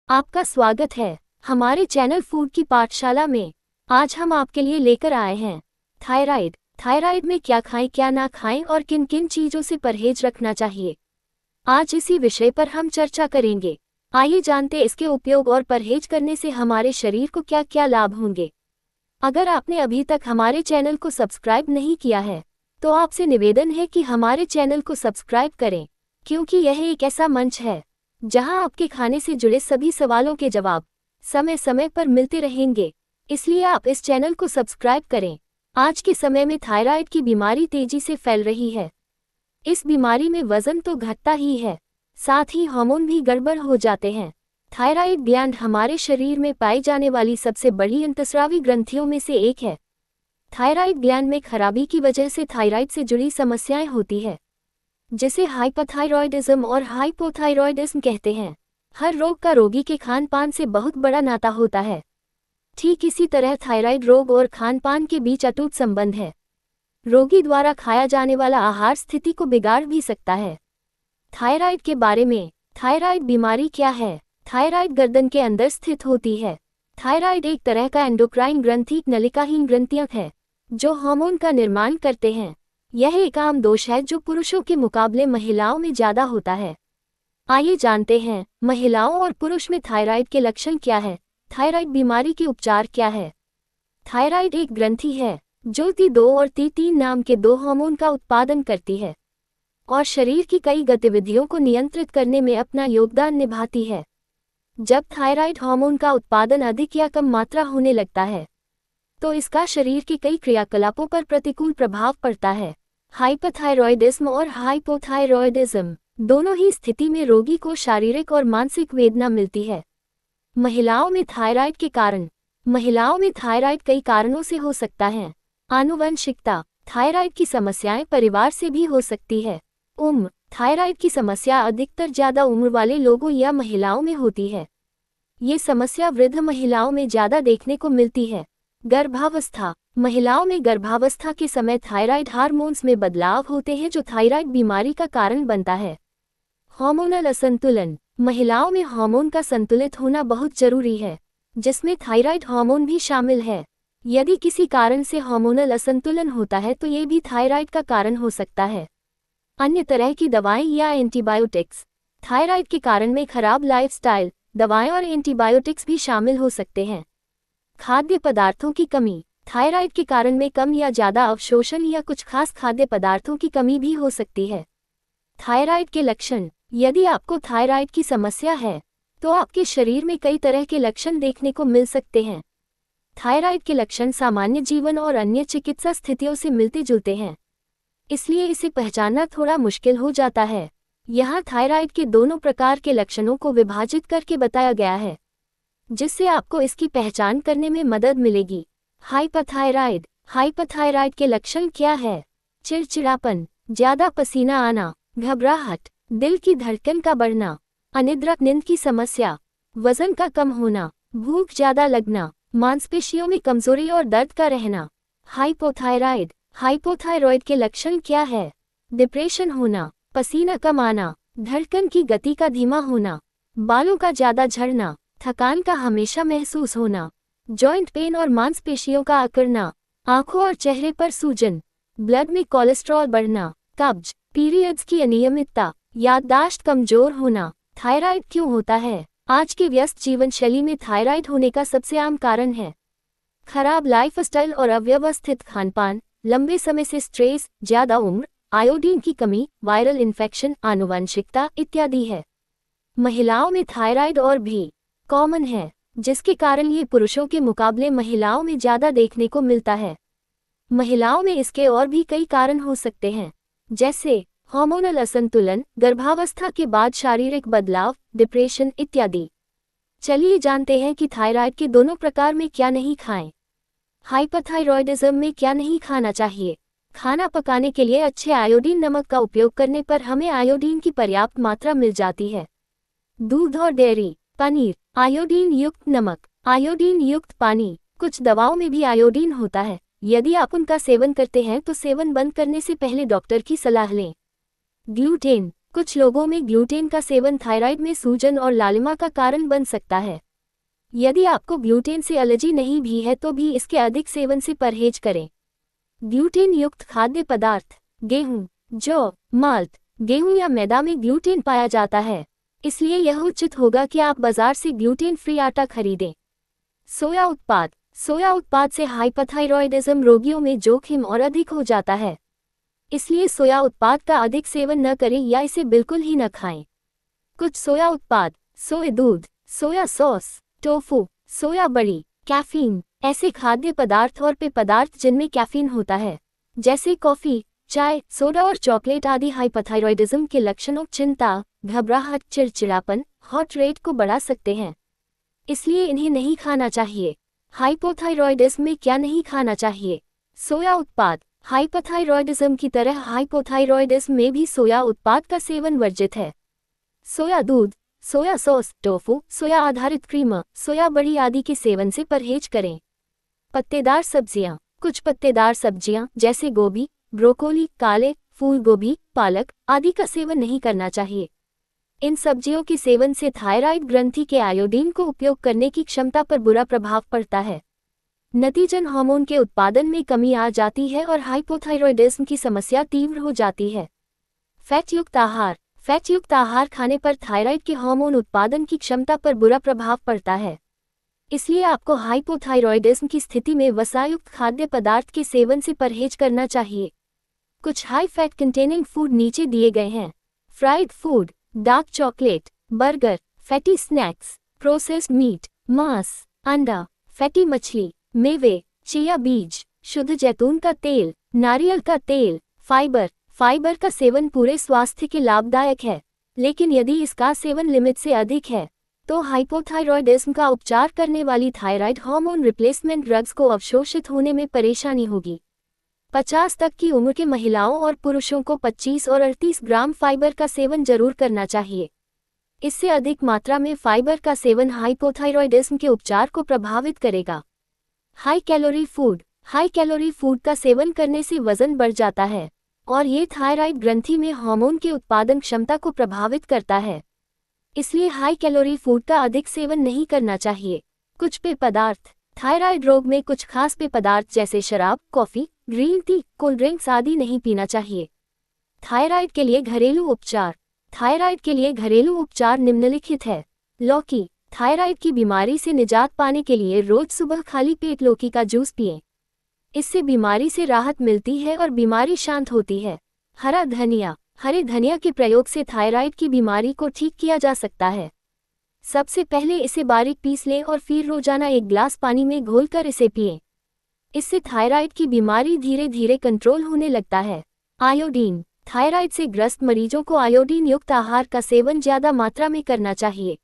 आपका स्वागत है हमारे चैनल फूड की पाठशाला में। आज हम आपके लिए लेकर आए हैं थायराइड। थायराइड में क्या खाएं क्या ना खाएं और किन किन चीज़ों से परहेज रखना चाहिए, आज इसी विषय पर हम चर्चा करेंगे। आइए जानते इसके उपयोग और परहेज करने से हमारे शरीर को क्या क्या लाभ होंगे। अगर आपने अभी तक हमारे चैनल को सब्सक्राइब नहीं किया है तो आपसे निवेदन है कि हमारे चैनल को सब्सक्राइब करें, क्योंकि यह एक ऐसा मंच है जहां आपके खाने से जुड़े सभी सवालों के जवाब समय समय पर मिलते रहेंगे। इसलिए आप इस चैनल को सब्सक्राइब करें। आज के समय में थायराइड की बीमारी तेजी से फैल रही है। इस बीमारी में वजन तो घटता ही है, साथ ही हार्मोन भी गड़बड़ हो जाते हैं। थायराइड ग्लैंड हमारे शरीर में पाई जाने वाली सबसे बड़ी अंतस्रावी ग्रंथियों में से एक है। थायराइड ग्लैंड में खराबी की वजह से थायराइड से जुड़ी समस्याएं होती है, जिसे हाइपरथायरॉयडिज्म और हाइपोथायरॉयडिज्म कहते हैं। हर रोग का रोगी के खान पान से बहुत बड़ा नाता होता है। ठीक इसी तरह थायराइड रोग और खान पान के बीच अटूट संबंध है। रोगी द्वारा खाया जाने वाला आहार स्थिति को बिगाड़ भी सकता है। थायराइड के बारे में। थायराइड बीमारी क्या है? थायराइड गर्दन के अंदर स्थित होती है। थायराइड एक तरह का एंडोक्राइन ग्रंथि नलिकाहीन ग्रंथियां है जो हार्मोन का निर्माण करते हैं। यह एक आम दोष है जो पुरुषों के मुकाबले महिलाओं में ज्यादा होता है। आइए जानते हैं महिलाओं और पुरुष में थायराइड के लक्षण क्या है। थायराइड बीमारी के उपचार क्या है? थायराइड एक ग्रंथि है जो T2 और T3 नाम के दो हार्मोन का उत्पादन करती है और शरीर की कई गतिविधियों को नियंत्रित करने में अपना योगदान निभाती है। जब थायराइड हार्मोन का उत्पादन अधिक या कम मात्रा होने लगता है तो इसका शरीर के कई क्रियाकलापों पर प्रतिकूल प्रभाव पड़ता है। हाइपरथायरॉयडिज्म और हाइपोथायरॉयडिज्म दोनों ही स्थिति में रोगी को शारीरिक और मानसिक वेदना मिलती है। महिलाओं में थायराइड के कारण। महिलाओं में थायराइड कई कारणों से हो सकता है। आनुवंशिकता। थायराइड की समस्याएं परिवार से भी हो सकती है। उम्र। थायराइड की समस्या अधिकतर ज्यादा उम्र वाले लोगों या महिलाओं में होती है। ये समस्या वृद्ध महिलाओं में ज्यादा देखने को मिलती है। गर्भावस्था। महिलाओं में गर्भावस्था के समय थायराइड हार्मोन्स में बदलाव होते हैं जो थायराइड बीमारी का कारण बनता है। हार्मोनल असंतुलन। महिलाओं में हार्मोन का संतुलित होना बहुत जरूरी है, जिसमें थायराइड हार्मोन भी शामिल है। यदि किसी कारण से हार्मोनल असंतुलन होता है तो ये भी थायराइड का कारण हो सकता है। अन्य तरह की दवाएं या एंटीबायोटिक्स। थायराइड के कारण में खराब लाइफस्टाइल, दवाएं और एंटीबायोटिक्स भी शामिल हो सकते हैं। खाद्य पदार्थों की कमी। थायराइड के कारण में कम या ज्यादा अवशोषण या कुछ खास खाद्य पदार्थों की कमी भी हो सकती है। थायराइड के लक्षण। यदि आपको थायराइड की समस्या है तो आपके शरीर में कई तरह के लक्षण देखने को मिल सकते हैं। थायराइड के लक्षण सामान्य जीवन और अन्य चिकित्सा स्थितियों से मिलते जुलते हैं, इसलिए इसे पहचानना थोड़ा मुश्किल हो जाता है। यहाँ थायराइड के दोनों प्रकार के लक्षणों को विभाजित करके बताया गया है, जिससे आपको इसकी पहचान करने में मदद मिलेगी। हाइपरथायराइड। हाइपरथायराइड के लक्षण क्या है? चिड़चिड़ापन, ज्यादा पसीना आना, घबराहट, दिल की धड़कन का बढ़ना, अनिद्रा नींद की समस्या, वजन का कम होना, भूख ज्यादा लगना, मांसपेशियों में कमजोरी और दर्द का रहना। हाइपोथायराइड। हाइपोथायरॉयड के लक्षण क्या है? डिप्रेशन होना, पसीना कम आना, धड़कन की गति का धीमा होना, बालों का ज्यादा झड़ना, थकान का हमेशा महसूस होना, जॉइंट पेन और मांसपेशियों का अकड़ना, आंखों और चेहरे पर सूजन, ब्लड में कोलेस्ट्रॉल बढ़ना, कब्ज, पीरियड्स की अनियमितता, याददाश्त कमजोर होना। थायराइड क्यों होता है? आज के व्यस्त जीवन शैली में थायराइड होने का सबसे आम कारण है खराब लाइफस्टाइल और अव्यवस्थित खानपान, लंबे समय से स्ट्रेस, ज्यादा उम्र, आयोडीन की कमी, वायरल इन्फेक्शन, आनुवंशिकता इत्यादि है। महिलाओं में थायराइड और भी कॉमन है, जिसके कारण ये पुरुषों के मुकाबले महिलाओं में ज्यादा देखने को मिलता है। महिलाओं में इसके और भी कई कारण हो सकते हैं, जैसे हार्मोनल असंतुलन, गर्भावस्था के बाद शारीरिक बदलाव, डिप्रेशन इत्यादि। चलिए जानते हैं कि थायराइड के दोनों प्रकार में क्या नहीं खाएं। हाइपरथायरॉयडिज्म में क्या नहीं खाना चाहिए? खाना पकाने के लिए अच्छे आयोडीन नमक का उपयोग करने पर हमें आयोडीन की पर्याप्त मात्रा मिल जाती है। दूध और डेयरी, पनीर, आयोडीन युक्त नमक, आयोडीन युक्त पानी। कुछ दवाओं में भी आयोडीन होता है। यदि आप उनका सेवन करते हैं तो सेवन बंद करने से पहले डॉक्टर की सलाह लें। ग्लूटेन। कुछ लोगों में ग्लूटेन का सेवन थायराइड में सूजन और लालिमा का कारण बन सकता है। यदि आपको ग्लूटेन से एलर्जी नहीं भी है तो भी इसके अधिक सेवन से परहेज करें। ग्लूटेन युक्त खाद्य पदार्थ। गेहूं, जौ, माल्ट, गेहूं या मैदा में ग्लूटेन पाया जाता है, इसलिए यह उचित होगा कि आप बाजार से ग्लूटेन फ्री आटा खरीदें। सोया उत्पाद। सोया उत्पाद से हाइपोथायरॉयडिज्म रोगियों में जोखिम और अधिक हो जाता है, इसलिए सोया उत्पाद का अधिक सेवन न करें या इसे बिल्कुल ही न खाएं। कुछ सोया उत्पाद। सोया दूध, सोया सॉस, टोफू, सोया बड़ी। कैफीन। ऐसे खाद्य पदार्थ और पेय पदार्थ जिनमें कैफीन होता है, जैसे कॉफी, चाय, सोडा और चॉकलेट आदि हाइपोथायरॉयडिज्म के लक्षणों चिंता, घबराहट, चिड़चिड़ापन, हार्ट रेट को बढ़ा सकते हैं, इसलिए इन्हें नहीं खाना चाहिए। हाइपोथायरॉयडिज्म में क्या नहीं खाना चाहिए? सोया उत्पाद। हाइपोथायरॉयडिज्म की तरह हाइपोथायरॉयडिज्म में भी सोया उत्पाद का सेवन वर्जित है। सोया दूध, सोया सॉस, टोफू, सोया आधारित क्रीम, सोया बड़ी आदि के सेवन से परहेज करें। पत्तेदार सब्जियां। कुछ पत्तेदार सब्जियां जैसे गोभी, ब्रोकोली, काले फूल गोभी, पालक आदि का सेवन नहीं करना चाहिए। इन सब्जियों के सेवन से थायराइड ग्रंथि के आयोडीन को उपयोग करने की क्षमता पर बुरा प्रभाव पड़ता है। नतीजन हार्मोन के उत्पादन में कमी आ जाती है और हाइपोथायरॉयडिज्म की समस्या तीव्र हो जाती है। फैटयुक्त आहार। फैटयुक्त आहार खाने पर थायराइड के हार्मोन उत्पादन की क्षमता पर बुरा प्रभाव पड़ता है, इसलिए आपको हाइपोथायरॉयडिज्म की स्थिति में वसायुक्त खाद्य पदार्थ के सेवन से परहेज करना चाहिए। कुछ हाई फैट कंटेनिंग फूड नीचे दिए गए हैं। Fried food, dark chocolate, burger, fatty snacks, processed meat, मांस, अंडा, फैटी मछली, मेवे, चिया बीज, शुद्ध जैतून का तेल, नारियल का तेल। फाइबर। फाइबर का सेवन पूरे स्वास्थ्य के लाभदायक है, लेकिन यदि इसका सेवन लिमिट से अधिक है तो हाइपोथायरॉयडिज्म का उपचार करने वाली थायराइड हार्मोन रिप्लेसमेंट ड्रग्स को अवशोषित होने में परेशानी होगी। 50 तक की उम्र के महिलाओं और पुरुषों को 25 और 38 ग्राम फाइबर का सेवन जरूर करना चाहिए। इससे अधिक मात्रा में फाइबर का सेवन हाइपोथायरॉयडिज्म के उपचार को प्रभावित करेगा। High calorie food. High calorie food का सेवन करने से वजन बढ़ जाता है और ये थायराइड ग्रंथि में हार्मोन के उत्पादन क्षमता को प्रभावित करता है, इसलिए हाई कैलोरी फूड का अधिक सेवन नहीं करना चाहिए। कुछ पेय पदार्थ। थायराइड रोग में कुछ खास पेय पदार्थ जैसे शराब, coffee, green tea, cold drinks आदि नहीं पीना चाहिए। थायराइड के लिए घरेलू उपचार। थायराइड के लिए घरेलू उपचार निम्नलिखित है। लौकी। थायराइड की बीमारी से निजात पाने के लिए रोज सुबह खाली पेट लौकी का जूस पिएं। इससे बीमारी से राहत मिलती है और बीमारी शांत होती है। हरा धनिया। हरे धनिया के प्रयोग से थायराइड की बीमारी को ठीक किया जा सकता है। सबसे पहले इसे बारीक पीस लें और फिर रोजाना 1 गिलास पानी में घोलकर इसे पिएं। इससे थायराइड की बीमारी धीरे धीरे कंट्रोल होने लगता है। आयोडीन। थायराइड से ग्रस्त मरीजों को आयोडीन युक्त आहार का सेवन ज्यादा मात्रा में करना चाहिए।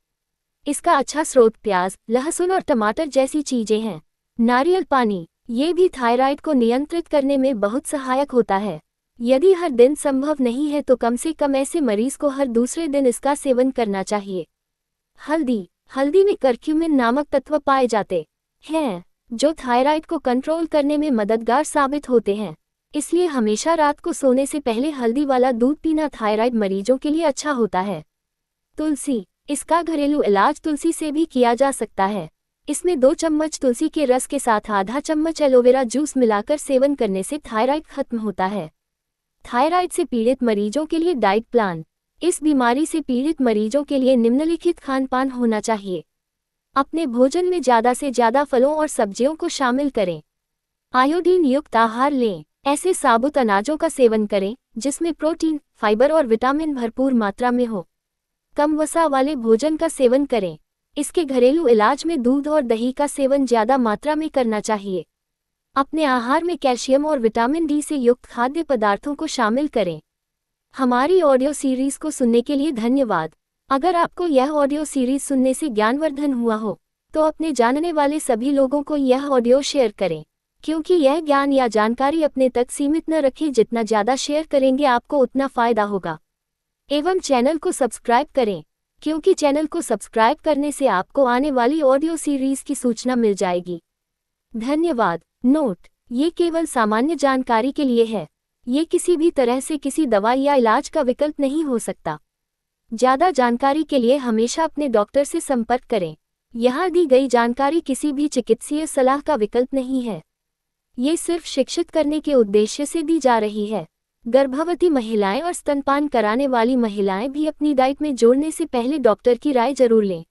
इसका अच्छा स्रोत प्याज, लहसुन और टमाटर जैसी चीजें हैं। नारियल पानी। ये भी थायराइड को नियंत्रित करने में बहुत सहायक होता है। यदि हर दिन संभव नहीं है तो कम से कम ऐसे मरीज को हर दूसरे दिन इसका सेवन करना चाहिए। हल्दी। हल्दी में करक्यूमिन नामक तत्व पाए जाते हैं जो थायराइड को कंट्रोल करने में मददगार साबित होते हैं, इसलिए हमेशा रात को सोने से पहले हल्दी वाला दूध पीना थायराइड मरीजों के लिए अच्छा होता है। तुलसी। इसका घरेलू इलाज तुलसी से भी किया जा सकता है। इसमें 2 चम्मच तुलसी के रस के साथ आधा चम्मच एलोवेरा जूस मिलाकर सेवन करने से थायराइड खत्म होता है। थायराइड से पीड़ित मरीजों के लिए डाइट प्लान। इस बीमारी से पीड़ित मरीजों के लिए निम्नलिखित खानपान होना चाहिए। अपने भोजन में ज़्यादा से ज़्यादा फलों और सब्जियों को शामिल करें। आयोडीन युक्त आहार लें। ऐसे साबुत अनाजों का सेवन करें जिसमें प्रोटीन, फाइबर और विटामिन भरपूर मात्रा में हो। कम वसा वाले भोजन का सेवन करें। इसके घरेलू इलाज में दूध और दही का सेवन ज़्यादा मात्रा में करना चाहिए। अपने आहार में कैल्शियम और विटामिन डी से युक्त खाद्य पदार्थों को शामिल करें। हमारी ऑडियो सीरीज को सुनने के लिए धन्यवाद। अगर आपको यह ऑडियो सीरीज सुनने से ज्ञानवर्धन हुआ हो तो अपने जानने वाले सभी लोगों को यह ऑडियो शेयर करें, क्योंकि यह ज्ञान या जानकारी अपने तक सीमित न रखें। जितना ज़्यादा शेयर करेंगे आपको उतना फ़ायदा होगा। एवं चैनल को सब्सक्राइब करें, क्योंकि चैनल को सब्सक्राइब करने से आपको आने वाली ऑडियो सीरीज की सूचना मिल जाएगी। धन्यवाद। नोट: ये केवल सामान्य जानकारी के लिए है। ये किसी भी तरह से किसी दवाई या इलाज का विकल्प नहीं हो सकता। ज़्यादा जानकारी के लिए हमेशा अपने डॉक्टर से संपर्क करें। यहाँ दी गई जानकारी किसी भी चिकित्सीय सलाह का विकल्प नहीं है। ये सिर्फ शिक्षित करने के उद्देश्य से दी जा रही है। गर्भवती महिलाएं और स्तनपान कराने वाली महिलाएं भी अपनी डाइट में जोड़ने से पहले डॉक्टर की राय जरूर लें।